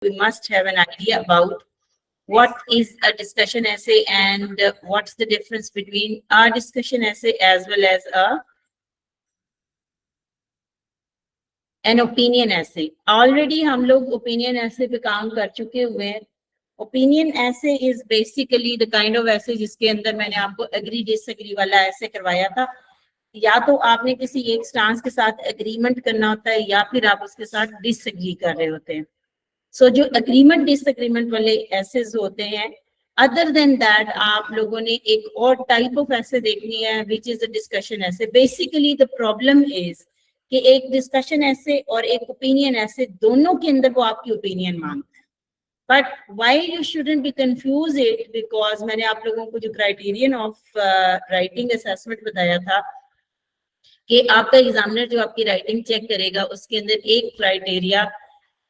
we must have an idea about what is a discussion essay and what's the difference between a discussion essay as well as an opinion essay. Already हम लोग opinion essay पे काम कर चुके हुए हैं. Opinion essay is basically the kind of essay जिसके अंदर मैंने आपको agree disagree वाला essay करवाया था. या तो आपने किसी एक स्टांस के साथ एग्रीमेंट करना होता है या फिर आप उसके साथ डिसएग्री कर रहे होते हैं. सो जो एग्रीमेंट डिसएग्रीमेंट वाले एसेज होते हैं, अदर देन दैट आप लोगों ने एक और टाइप ऑफ ऐसे देखनी है विच इज अ डिस्कशन ऐसे. बेसिकली द प्रॉब्लम इज कि एक डिस्कशन ऐसे और एक ओपिनियन ऐसे दोनों के अंदर वो आपकी ओपिनियन मांगता है. But why you shouldn't be confuse it, because मैंने आप लोगों को जो क्राइटेरियन ऑफ राइटिंग असेसमेंट बताया था कि आपका एग्जामिनर जो आपकी राइटिंग चेक करेगा उसके अंदर एक क्राइटेरिया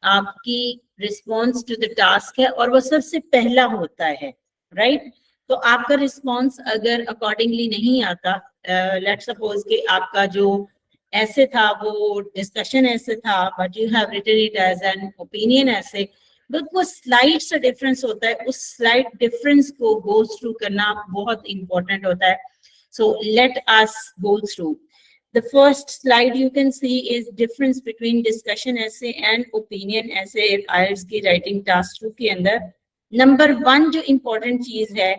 आपकी रिस्पॉन्स टू द टास्क है और वो सबसे पहला होता है, राइट? तो आपका रिस्पॉन्स अगर अकॉर्डिंगली नहीं आता, लेट्स सपोज कि आपका जो ऐसे था वो डिस्कशन ऐसे था but you have written it as an opinion ऐसे, बट वो स्लाइड से डिफरेंस होता है. उस स्लाइड डिफरेंस को गो थ्रू करना बहुत इंपॉर्टेंट होता है. So let us go through. The first slide you can see is difference between discussion essay and opinion essay IELTS की writing task 2 के अंदर. Number 1 जो important चीज है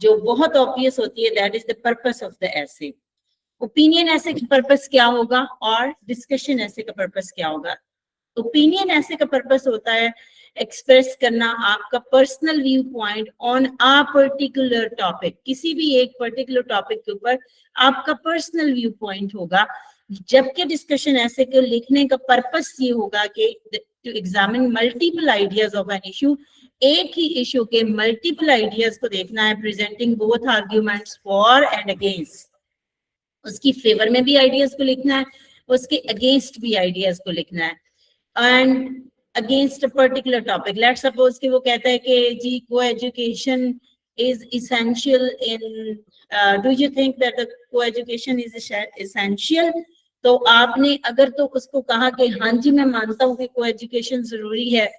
जो बहुत obvious होती है, that is the purpose of the essay. Opinion essay का purpose क्या होगा और discussion essay का purpose क्या होगा? Opinion essay का purpose होता है एक्सप्रेस करना आपका personal view point on a particular topic. किसी भी एक पर्टिकुलर टॉपिक के ऊपर आपका पर्सनल व्यू पॉइंट होगा. जबकि डिस्कशन ऐसे को लिखने का पर्पस ये होगा कि to examine multiple ideas of an issue. एक ही इशू के मल्टीपल आइडियाज को देखना है, presenting both arguments for and against. उसकी फेवर में भी आइडियाज को लिखना है, उसके अगेंस्ट भी आइडियाज को लिखना है. And against a particular topic. Let's suppose कि वो कहता है कि जी co-education is essential in do you think that the co-education is essential? तो आपने अगर तो उसको कहा कि हाँ जी मैं मानता हूँ कि co-education जरूरी है,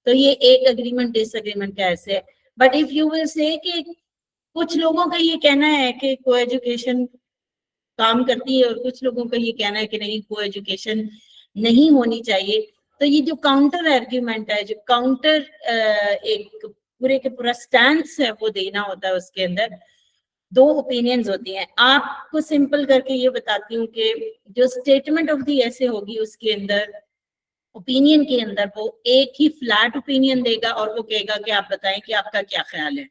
तो ये एक agreement disagreement का ऐसे है. But if you will say कि कुछ लोगों का ये कहना है कि co-education काम करती है और कुछ लोगों का ये कहना है कि नहीं co-education नहीं होनी चाहिए, तो ये जो काउंटर आर्ग्यूमेंट है, जो काउंटर एक पूरे के पूरा स्टैंस है वो देना होता है. उसके अंदर दो ओपिनियंस होती हैं. आपको सिंपल करके ये बताती हूँ कि जो स्टेटमेंट ऑफ दी ऐसे होगी उसके अंदर ओपिनियन के अंदर वो एक ही फ्लैट ओपिनियन देगा और वो कहेगा कि आप बताएं कि आपका क्या ख्याल है.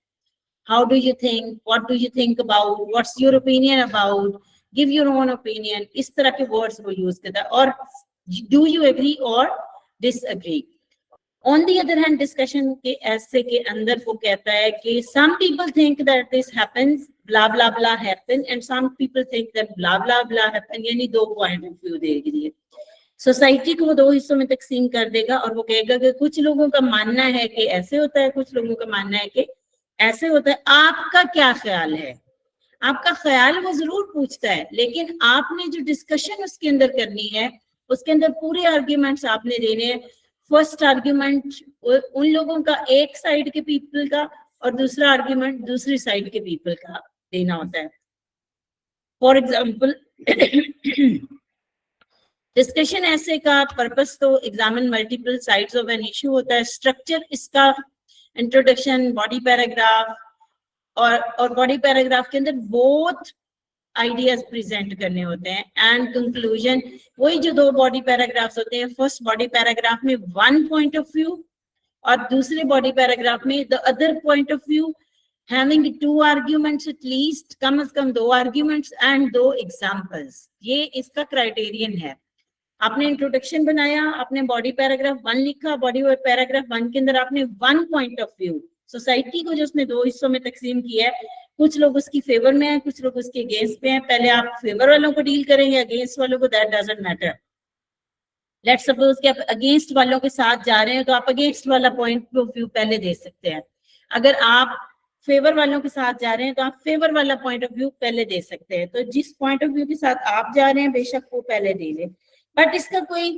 How do you think, what do you think about, what's your opinion about, give your own opinion. इस तरह के वर्ड्स वो यूज करता है. और डू यू एग्री और disagree. On the other hand, discussion के ऐसे के अंदर वो कहता है कि some people think that this happens, blah blah blah happen, and some people think that blah blah blah happen. यानी दो point of view देगी. सोसाइटी को वो दो हिस्सों में तकसीम कर देगा और वो कहेगा कि कुछ लोगों का मानना है कि ऐसे होता है, कुछ लोगों का मानना है कि ऐसे होता है. आपका क्या ख्याल है? आपका ख्याल वो जरूर पूछता है, लेकिन आपने जो डिस्कशन उसके अंदर करनी है उसके अंदर पूरे आर्ग्यूमेंट्स आपने देने हैं. फर्स्ट आर्ग्यूमेंट उन लोगों का एक साइड के पीपल का और दूसरा आर्ग्यूमेंट दूसरी साइड के पीपल का देना होता है. फॉर एग्जाम्पल डिस्कशन ऐसे का पर्पस तो examine multiple sides of an issue होता है. स्ट्रक्चर इसका इंट्रोडक्शन, बॉडी पैराग्राफ और बॉडी पैराग्राफ के अंदर बोथ आइडियाज प्रेजेंट करने होते हैं. एंड कंक्लूजन, वही जो दो बॉडी पैराग्राफ्स होते हैं, फर्स्ट बॉडी पैराग्राफ में वन पॉइंट ऑफ व्यू और दूसरे बॉडी पैराग्राफ में the other point of view, having two arguments at least, कम से कम दो आर्ग्यूमेंट्स एंड दो एग्जांपल्स. ये इसका क्राइटेरियन है. आपने इंट्रोडक्शन बनाया, आपने बॉडी पैराग्राफ 1 लिखा, बॉडी पैराग्राफ 1 के अंदर आपने one point of view, society को जो उसने दो हिस्सों में तकसीम किया है, कुछ लोग उसकी फेवर में हैं, कुछ लोग उसके अगेंस्ट में हैं. पहले आप फेवर वालों को डील करेंगे, अगेंस्ट वालों को, that doesn't matter. Let's suppose कि आप अगेंस्ट वालों के साथ जा रहे हैं तो आप अगेंस्ट वाला पॉइंट ऑफ व्यू पहले दे सकते हैं. अगर आप फेवर वालों के साथ जा रहे हैं तो आप फेवर वाला पॉइंट ऑफ व्यू पहले दे सकते हैं. तो जिस पॉइंट ऑफ व्यू के साथ आप जा रहे हैं बेशक वो पहले दे लें. बट इसका कोई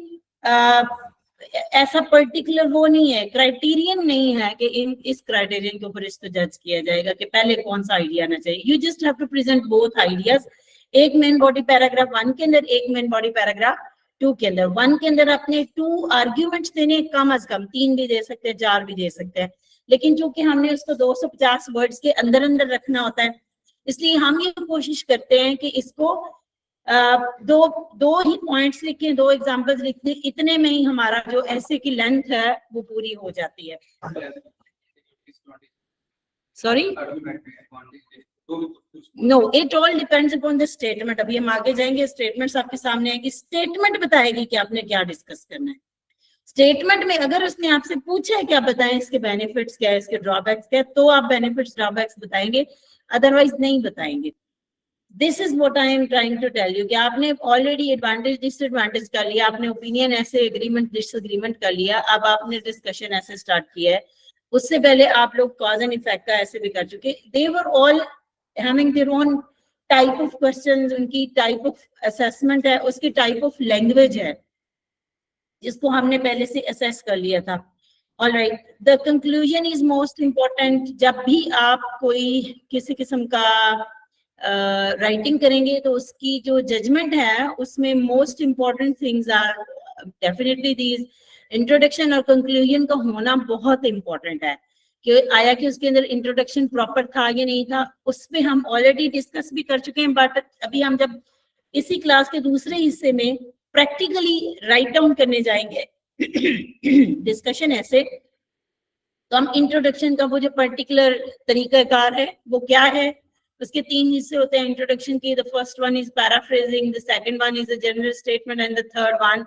ऐसा पर्टिकुलर वो नहीं है, क्राइटेरियन नहीं है कि इस क्राइटेरियन के ऊपर इसको जज किया जाएगा कि पहले कौन सा आइडिया आना चाहिए। You just have to present both ideas, एक मेन बॉडी पैराग्राफ 1 के अंदर, एक मेन बॉडी पैराग्राफ 2 के अंदर। 1 के अंदर अपने 2 आर्ग्यूमेंट्स देने, कम अज कम 3 भी दे सकते हैं, 4 भी दे सकते हैं, लेकिन चूंकि हमने उसको 250 वर्ड्स के अंदर अंदर रखना होता है, इसलिए हम ये कोशिश करते हैं कि इसको दो ही पॉइंट्स लिखें, 2 एग्जांपल्स लिख दें, इतने में ही हमारा जो ऐसे की लेंथ है वो पूरी हो जाती है। Sorry, no, it all depends upon the statement. अभी हम आगे जाएंगे, स्टेटमेंट्स आपके सामने आएंगे, स्टेटमेंट बताएगी कि आपने क्या डिस्कस करना है। स्टेटमेंट में अगर उसने आपसे पूछा है क्या बताएं, इसके बेनिफिट्स क्या है, इसके ड्रॉबैक्स क्या है, तो आप बेनिफिट्स ड्रॉबैक्स बताएंगे, अदरवाइज नहीं बताएंगे। This is what I am trying to tell you कि आपने ऑलरेडी एडवांटेज डिसएडवांटेज कर लिया, आपने ओपिनियन ऐसे, एग्रीमेंट डिसएग्रीमेंट कर लिया, अब आपने डिस्कशन ऐसे स्टार्ट किया है। उससे पहले आप लोग कॉज एंड इफेक्ट का ऐसे भी कर चुके। They were all having their own type of questions, उनकी टाइप ऑफ असेसमेंट है, उसकी टाइप ऑफ लैंग्वेज है जिसको हमने पहले से असेस कर लिया था। Alright, the conclusion is most important. जब भी आप कोई किसी किस्म का राइटिंग करेंगे तो उसकी जो जजमेंट है उसमें most important things are definitely these. Introduction और कंक्लूजन का होना बहुत इंपॉर्टेंट है कि आया कि उसके अंदर इंट्रोडक्शन प्रॉपर था या नहीं था, उस पर हम ऑलरेडी डिस्कस भी कर चुके हैं। बट अभी हम जब इसी क्लास के दूसरे हिस्से में प्रैक्टिकली राइट डाउन करने जाएंगे डिस्कशन ऐसे, तो हम इंट्रोडक्शन का वो जो पर्टिकुलर तरीकाकार है वो क्या है, उसके 3 हिस्से होते हैं इंट्रोडक्शन की। The first one is paraphrasing, the second one is a general statement and the third one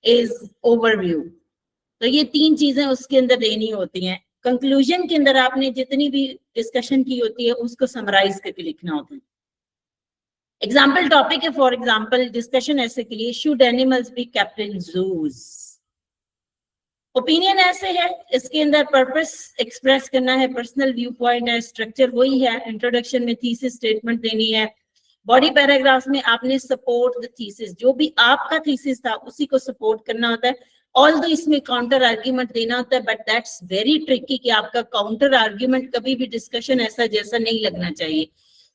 is overview. तो ये 3 चीजें उसके अंदर देनी होती हैं। कंक्लूजन के अंदर आपने जितनी भी डिस्कशन की होती है उसको समराइज करके लिखना होता है। एग्जाम्पल टॉपिक है, फॉर एग्जाम्पल डिस्कशन ऐसे के लिए, should animals be kept in zoos. Opinion ऐसे है, इसके अंदर पर्पस एक्सप्रेस करना है, पर्सनल व्यू पॉइंट है, स्ट्रक्चर वही है, इंट्रोडक्शन में थीसिस स्टेटमेंट देनी है, बॉडी पैराग्राफ्स में आपने सपोर्ट द थीसिस, जो भी आपका थीसिस था उसी को सपोर्ट करना होता है। ऑल्दो इसमें काउंटर आर्ग्यूमेंट देना होता है, बट दैट्स वेरी ट्रिकी कि आपका काउंटर आर्ग्यूमेंट कभी भी डिस्कशन ऐसा जैसा नहीं लगना चाहिए,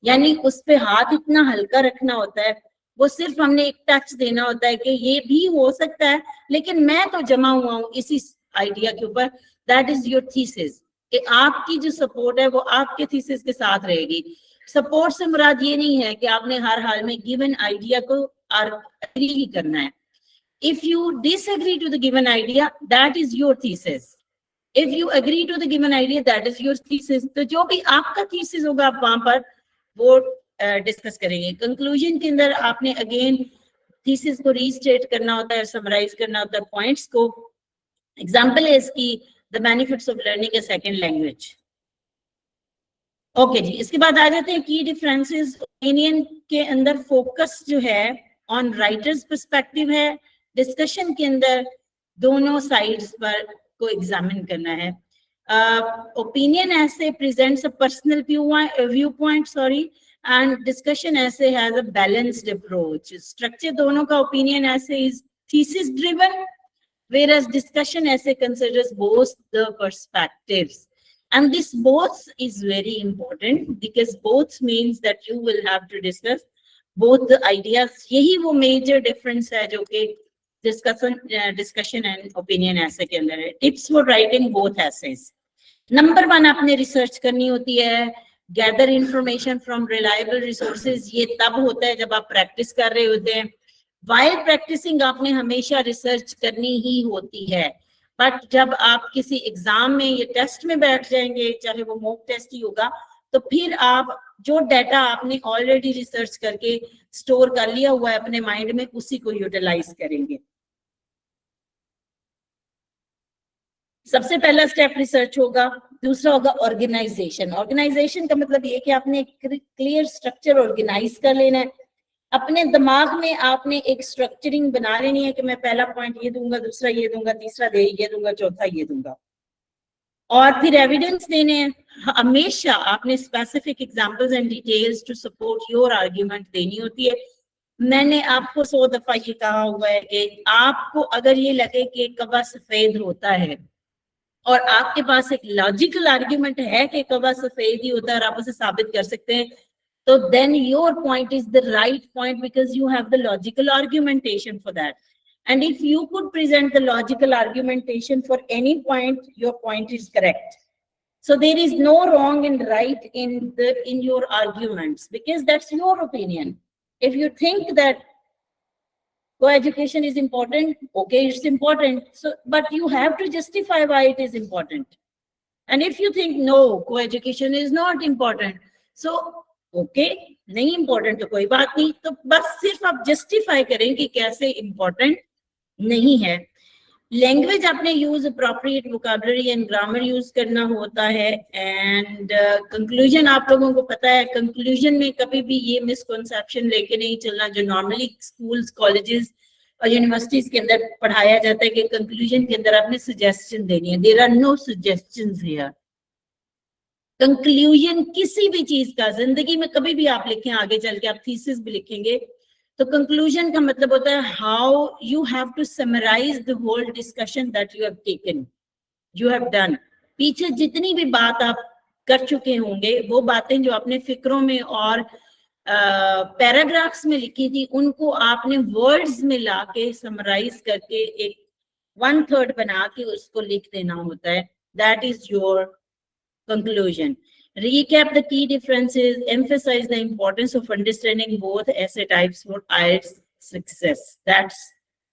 यानी उस पे हाथ इतना हल्का रखना होता है, वो सिर्फ हमने एक टच देना होता है कि ये भी हो सकता है लेकिन मैं तो जमा हुआ हूँ इसी आइडिया के ऊपर, दैट इज योर थीसिस, कि आपकी जो सपोर्ट है वो आपके थीसिस के साथ रहेगी। सपोर्ट से मुराद ये नहीं है कि आपने हर हाल में गिवन आइडिया को एग्री ही करना है। If you disagree to the given idea, that is your thesis. If you agree to the given idea, that is your thesis. तो जो भी आपका थीसिस होगा आप वहां पर वो डिस्कस करेंगे। कंक्लूजन के अंदर आपने अगेन थीसिस को रीस्टेट करना होता है, समराइज करना होता है पॉइंट्स को। एग्जांपल है इसकी the benefits of learning a second language. Okay जी, इसके बाद आ जाते हैं की डिफरेंसेस। ओपिनियन के अंदर फोकस जो है ऑन राइटर्स पर्सपेक्टिव है, डिस्कशन के अंदर दोनों साइड्स पर को एग्जामिन करना है। ओपिनियन ऐसे presents a personal view point, sorry, and discussion essay has a balanced approach. Structure दोनों का opinion essay is thesis driven, whereas discussion essay considers both the perspectives. And this both is very important because both means that you will have to discuss both the ideas. यही वो major difference है जो कि discussion and opinion essay के अंदर है। Tips for writing both essays. Number 1 आपने research करनी होती है, gather information from reliable resources. ये तब होता है जब आप प्रैक्टिस कर रहे होते हैं। वाइल प्रैक्टिसिंग आपने हमेशा रिसर्च करनी ही होती है, बट जब आप किसी एग्जाम में या टेस्ट में बैठ जाएंगे, चाहे वो मॉक टेस्ट ही होगा, तो फिर आप जो डाटा आपने ऑलरेडी रिसर्च करके स्टोर कर लिया हुआ है अपने माइंड में, उसी को यूटिलाइज करेंगे। सबसे पहला स्टेप रिसर्च होगा, दूसरा होगा ऑर्गेनाइजेशन। ऑर्गेनाइजेशन का मतलब ये कि आपने क्लियर स्ट्रक्चर ऑर्गेनाइज कर लेना है। अपने दिमाग में आपने एक स्ट्रक्चरिंग बना लेनी है कि मैं पहला पॉइंट ये दूंगा, दूसरा ये दूंगा, तीसरा ये दूंगा, चौथा ये दूंगा, और फिर एविडेंस देने हैं। हमेशा आपने specific examples and details to support your argument देनी होती है। मैंने आपको 100 दफा ये कहा हुआ है कि आपको अगर ये लगे कि कौवा सफेद होता है और आपके पास एक लॉजिकल आर्ग्यूमेंट है कि कौवा सफेद ही होता है और आप उसे साबित कर सकते हैं, तो then your point is the right point because you have the logical argumentation for that. And if you could present the logical argumentation for any point, your point is correct. So there is no wrong and right in your arguments because that's your opinion. If you think that co-education is important, okay, it's important. So, but you have to justify why it is important. And if you think no, co-education is not important, so okay, नहीं important तो कोई बात नहीं, तो बस सिर्फ आप justify करें कि कैसे important नहीं है. लैंग्वेज आपने use appropriate vocabulary and grammar use करना होता है. एंड कंक्लूजन आप लोगों को पता है, कंक्लूजन में कभी भी ये मिसकंसेप्शन लेके नहीं चलना जो नॉर्मली स्कूल्स, कॉलेजेस और यूनिवर्सिटीज के अंदर पढ़ाया जाता है कि कंक्लूजन के अंदर आपने सजेशन देनी है. There are no suggestions here. Conclusion किसी भी चीज का जिंदगी में कभी भी आप लिखें, आगे चल के आप थीसिस भी लिखेंगे, तो कंक्लूजन का मतलब होता है how you have to summarise the whole discussion that you have taken, you have done. पीछे जितनी भी बात आप कर चुके होंगे, वो बातें जो आपने फिक्रों में और पैराग्राफ्स में लिखी थी, उनको आपने वर्ड्स में लाके समराइज करके एक 1/3 बना के उसको लिख देना होता है. That is your conclusion. Recap the key differences, emphasize the importance of understanding both essay types for IELTS success. That's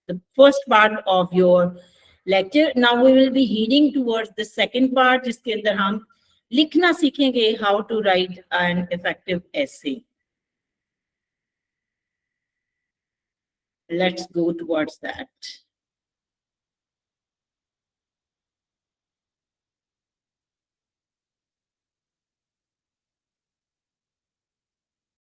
the first part of your lecture. Now we will be heading towards the second part, जिसके अंदर हम लिखना सीखेंगे how to write an effective essay. Let's go towards that.